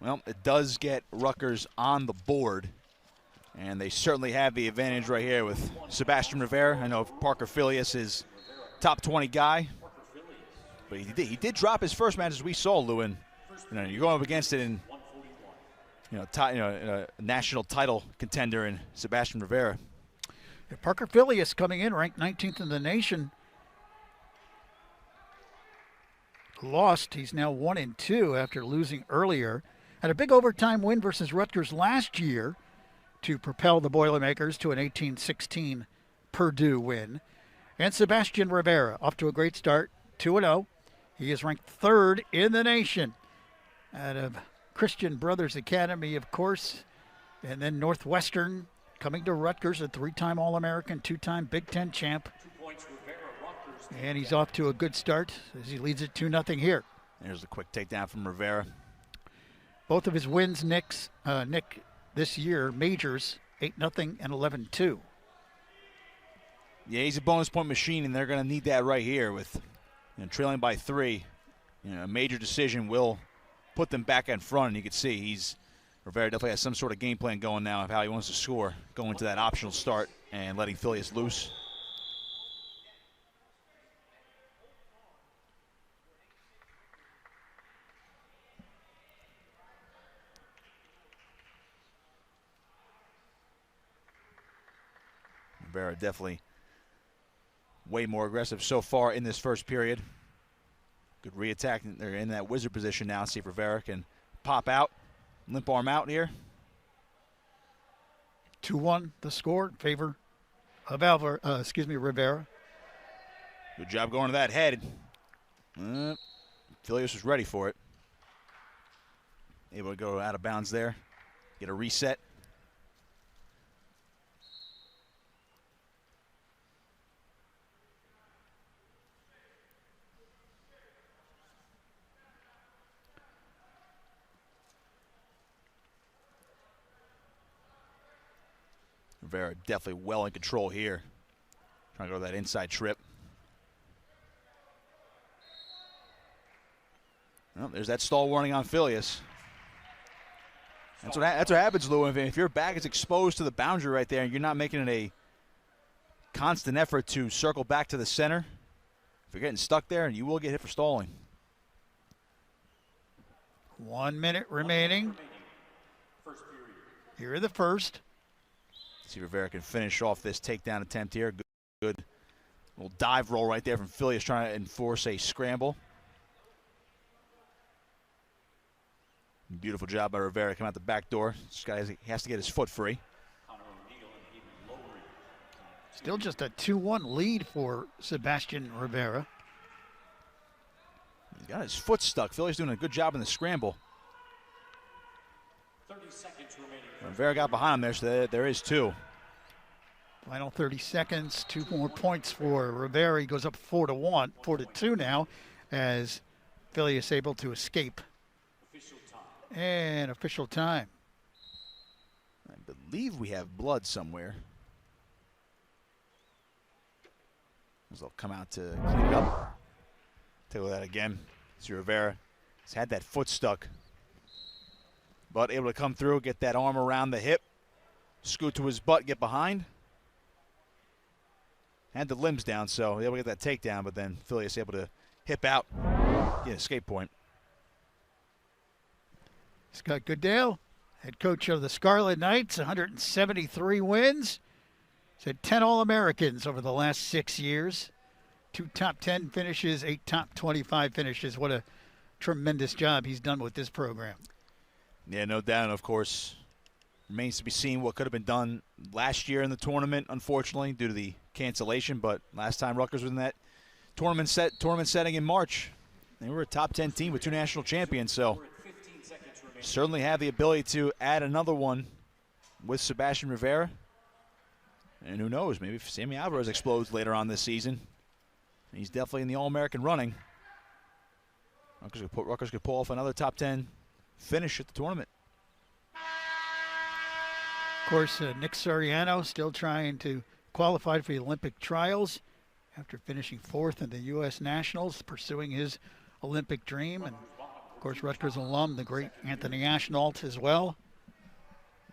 Well, it does get Rutgers on the board, and they certainly have the advantage right here with Sebastian Rivera. I know Parker Filius is top 20 guy, but he did drop his first match, as we saw, Lewin. You're going up against it in a national title contender in Sebastian Rivera. Yeah, Parker Filius coming in ranked 19th in the nation. Lost. He's now 1-2 after losing earlier. Had a big overtime win versus Rutgers last year to propel the Boilermakers to an 18-16 Purdue win. And Sebastian Rivera off to a great start, 2-0. He is ranked 3rd in the nation out of Christian Brothers Academy, of course, and then Northwestern coming to Rutgers, a 3-time All-American, 2-time Big Ten champ. And he's off to a good start as he leads it 2-0 here. There's a quick takedown from Rivera. Both of his wins, Nick, this year, majors, 8-0 and 11-2. Yeah, he's a bonus point machine, and they're going to need that right here with trailing by 3. A major decision will put them back in front, and you can see Rivera definitely has some sort of game plan going now of how he wants to score, going to that optional start and letting Filius loose. Rivera definitely way more aggressive so far in this first period. Good re-attack. They're in that wizard position now. See if Rivera can pop out, limp arm out here. 2-1 the score in favor of Rivera. Good job going to that head. Filius was ready for it. Able to go out of bounds there. Get a reset. Rivera definitely well in control here. Trying to go that inside trip. Well, there's that stall warning on Filius. That's what happens, Lou. If your back is exposed to the boundary right there and you're not making it a constant effort to circle back to the center, if you're getting stuck there, you will get hit for stalling. 1 minute remaining. Here in the first. See if Rivera can finish off this takedown attempt here. Good little dive roll right there from Filius, trying to enforce a scramble. Beautiful job by Rivera coming out the back door. This guy has to get his foot free. Still just a 2-1 lead for Sebastian Rivera. He's got his foot stuck. Filius doing a good job in the scramble. 30 seconds remaining. Rivera got behind him there, so there is 2. Final 30 seconds, 2 more points for Rivera. He goes up 4-2 now, as Filius able to escape. Official time. And official time. I believe we have blood somewhere. They'll come out to clean it up. Take a look at that again. See Rivera has had that foot stuck, but able to come through, get that arm around the hip, scoot to his butt, get behind. Had the limbs down, so able to get that takedown, but then Filius able to hip out, get an escape point. Scott Goodale, head coach of the Scarlet Knights, 173 wins. He's had 10 All-Americans over the last 6 years. 2 top 10 finishes, 8 top 25 finishes. What a tremendous job he's done with this program. Yeah, no doubt. And of course, remains to be seen what could have been done last year in the tournament, unfortunately, due to the cancellation. But last time Rutgers was in that tournament setting in March, they were a top 10 team with 2 national champions. So certainly have the ability to add another one with Sebastian Rivera. And who knows, maybe if Sammy Alvarez explodes later on this season. He's definitely in the All-American running. Rutgers could pull off another top 10 finish at the tournament. Of course, Nick Soriano still trying to qualify for the Olympic trials after finishing 4th in the U.S. Nationals, pursuing his Olympic dream. And course, Rutgers alum, the great Anthony Ashnault as well.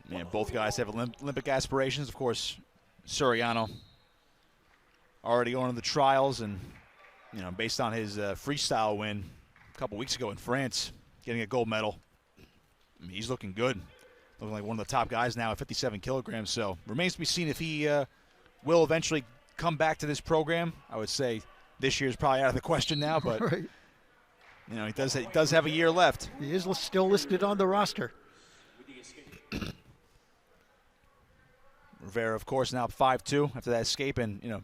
Yeah, both guys have Olympic aspirations. Of course, Suriano already going to the trials, and based on his freestyle win a couple weeks ago in France, getting a gold medal, I mean, he's looking good. Looking like one of the top guys now at 57 kilograms. So remains to be seen if he will eventually come back to this program. I would say this year's probably out of the question now, but Right. he does have a year left. He is still listed on the roster. Rivera, of course, now up 5-2 after that escape, and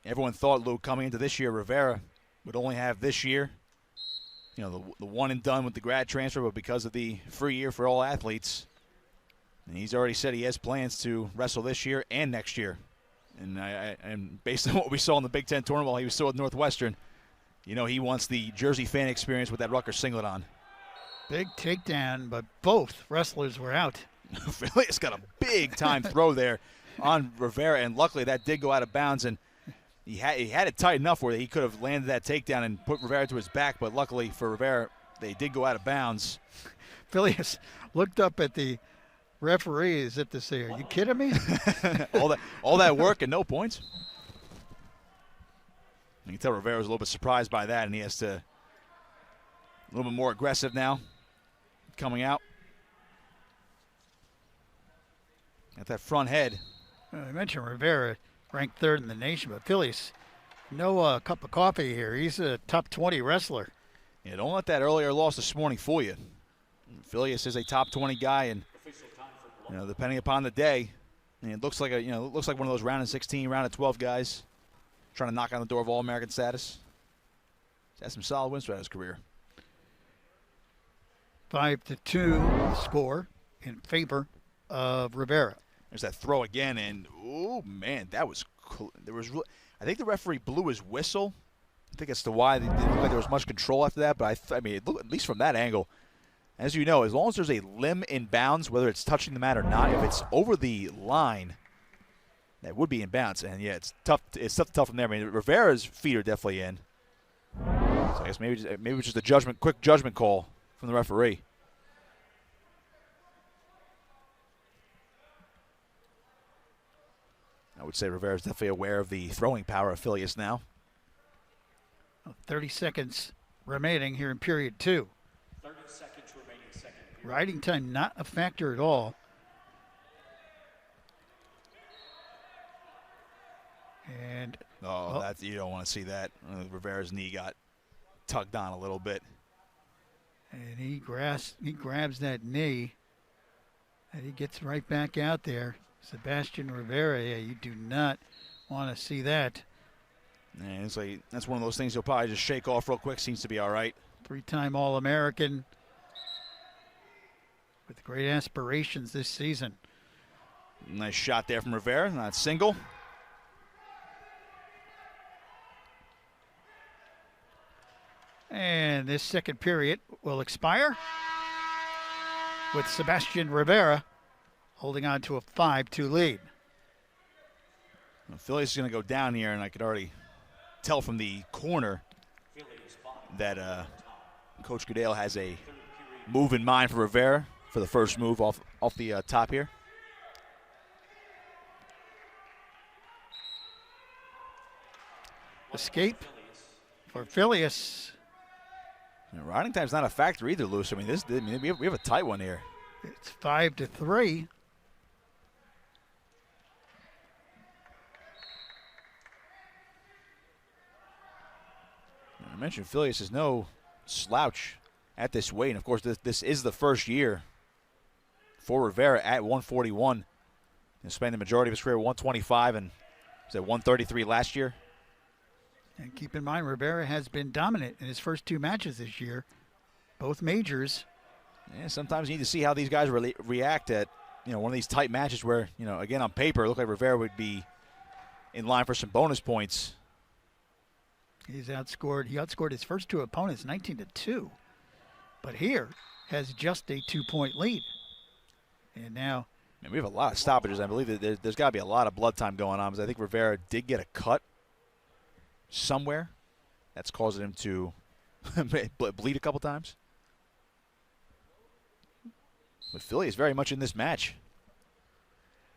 everyone thought, Luke, coming into this year, Rivera would only have this year, the one and done with the grad transfer, but because of the free year for all athletes, and he's already said he has plans to wrestle this year and next year. And based on what we saw in the Big Ten tournament while he was still at Northwestern, he wants the Jersey fan experience with that Rutgers singlet on. Big takedown, but both wrestlers were out. Filius got a big-time throw there on Rivera, and luckily that did go out of bounds, and he had it tight enough where he could have landed that takedown and put Rivera to his back, but luckily for Rivera, they did go out of bounds. Filius looked up at the referee as if to say, "Are you kidding me?" all that work and no points. You can tell Rivera was a little bit surprised by that, and he has to a little bit more aggressive now coming out. At that front head. I mentioned Rivera ranked third in the nation, but Filius, no cup of coffee here. He's a top 20 wrestler. Yeah, don't let that earlier loss this morning fool you. Filius is a top 20 guy, and depending upon the day, it looks like one of those round of 16, round of 12 guys trying to knock on the door of All-American status. He's had some solid wins throughout his career. 5-2 score in favor of Rivera. There's that throw again, and oh man, that was I think the referee blew his whistle. I think as to why they didn't look like there was much control after that, but I mean, at least from that angle, as you know, as long as there's a limb in bounds, whether it's touching the mat or not, if it's over the line, that would be in bounds. And yeah, it's tough. It's tough from there. I mean, Rivera's feet are definitely in. So I guess maybe it's just a quick judgment call from the referee. I would say Rivera's definitely aware of the throwing power of Filius now. 30 seconds remaining here in period 2. 30 seconds remaining, second period. Riding time not a factor at all. And that's, you don't want to see that. Rivera's knee got tugged on a little bit. And he grabs that knee, and he gets right back out there. Sebastian Rivera, yeah, you do not want to see that. And it's like that's one of those things he'll probably just shake off real quick. Seems to be all right. 3-time All-American with great aspirations this season. Nice shot there from Rivera. Not single. And this second period will expire with Sebastian Rivera holding on to a 5-2 lead. Well, Filius is going to go down here, and I could already tell from the corner that Coach Goodale has a move in mind for Rivera for the first move off the top here. Escape for Filius. Riding time's not a factor either, Luce. I mean, we have a tight one here. It's 5-3. I mentioned Filius is no slouch at this weight. And, of course, this is the first year for Rivera at 141. He spent the majority of his career at 125 and was at 133 last year. And keep in mind, Rivera has been dominant in his first 2 matches this year, both majors. Yeah, sometimes you need to see how these guys react at one of these tight matches where, again, on paper, it looked like Rivera would be in line for some bonus points. He outscored his first 2 opponents 19-2. But here has just a 2-point lead. And now, we have a lot of stoppages. I believe that there's got to be a lot of blood time going on, because I think Rivera did get a cut somewhere that's causing him to bleed a couple times. But Philly is very much in this match.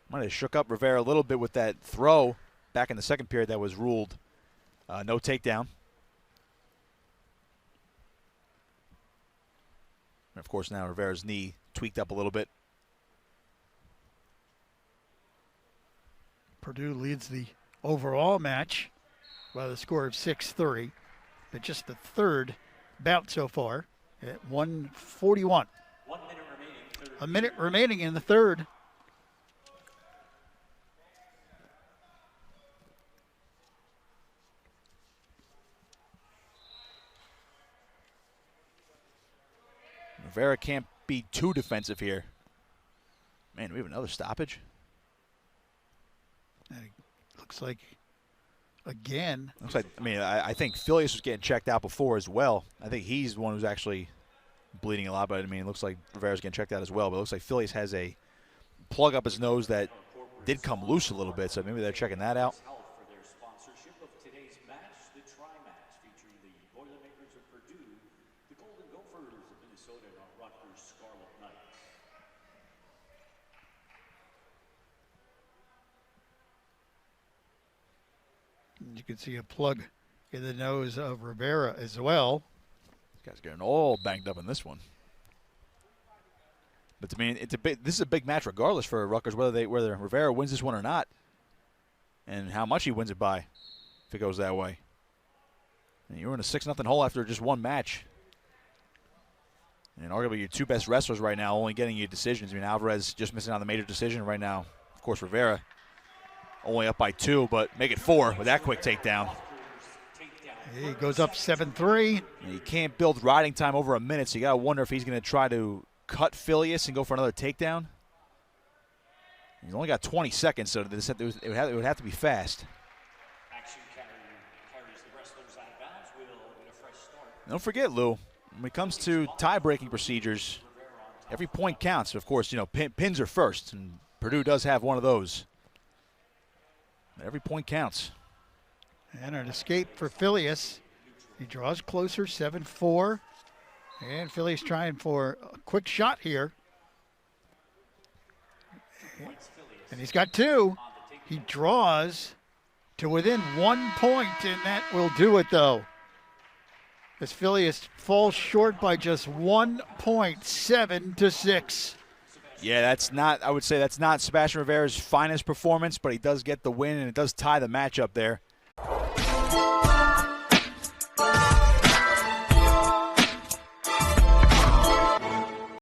Might have shook up Rivera a little bit with that throw back in the second period that was ruled no takedown. And of course, now Rivera's knee tweaked up a little bit. Purdue leads the overall match by the score of 6-3, but just the third bout so far at 1:41. 1 minute remaining. A minute remaining in the third. Rivera can't be too defensive here. Man, we have another stoppage. And it looks like, again, I think Filius was getting checked out before as well. I think he's the one who's actually bleeding a lot, but it looks like Rivera's getting checked out as well. But it looks like Filius has a plug up his nose that did come loose a little bit, so maybe they're checking that out. For their sponsorship of today's match, the Tri-Match featuring the Boilermakers of Purdue, the Golden Gophers of Minnesota, and our Rutgers Scarlet Knights. you can see a plug in the nose of Rivera as well. This guy's getting all banged up in this one. But this is a big match regardless for Rutgers, whether Rivera wins this one or not, and how much he wins it by, if it goes that way. And you're in a 6-0 hole after just one match. And arguably your two best wrestlers right now only getting you decisions. Alvarez just missing on the major decision right now. Of course, Rivera only up by 2, but make it 4 with that quick takedown. He goes up 7-3. And you can't build riding time over a minute, so you got to wonder if he's going to try to cut Filius and go for another takedown. He's only got 20 seconds, so it would have to be fast. Action carries the wrestlers out of bounds. We'll get a fresh start. Don't forget, Lou, when it comes to tie-breaking procedures, every point counts. Of course, pins are first, and Purdue does have one of those. Every point counts. And an escape for Filius. He draws closer, 7-4. And Filius trying for a quick shot here. And he's got 2. He draws to within 1 point, and that will do it, though. As Filius falls short by just 1 point, 7-6. Yeah, I would say that's not Sebastian Rivera's finest performance, but he does get the win, and it does tie the matchup there.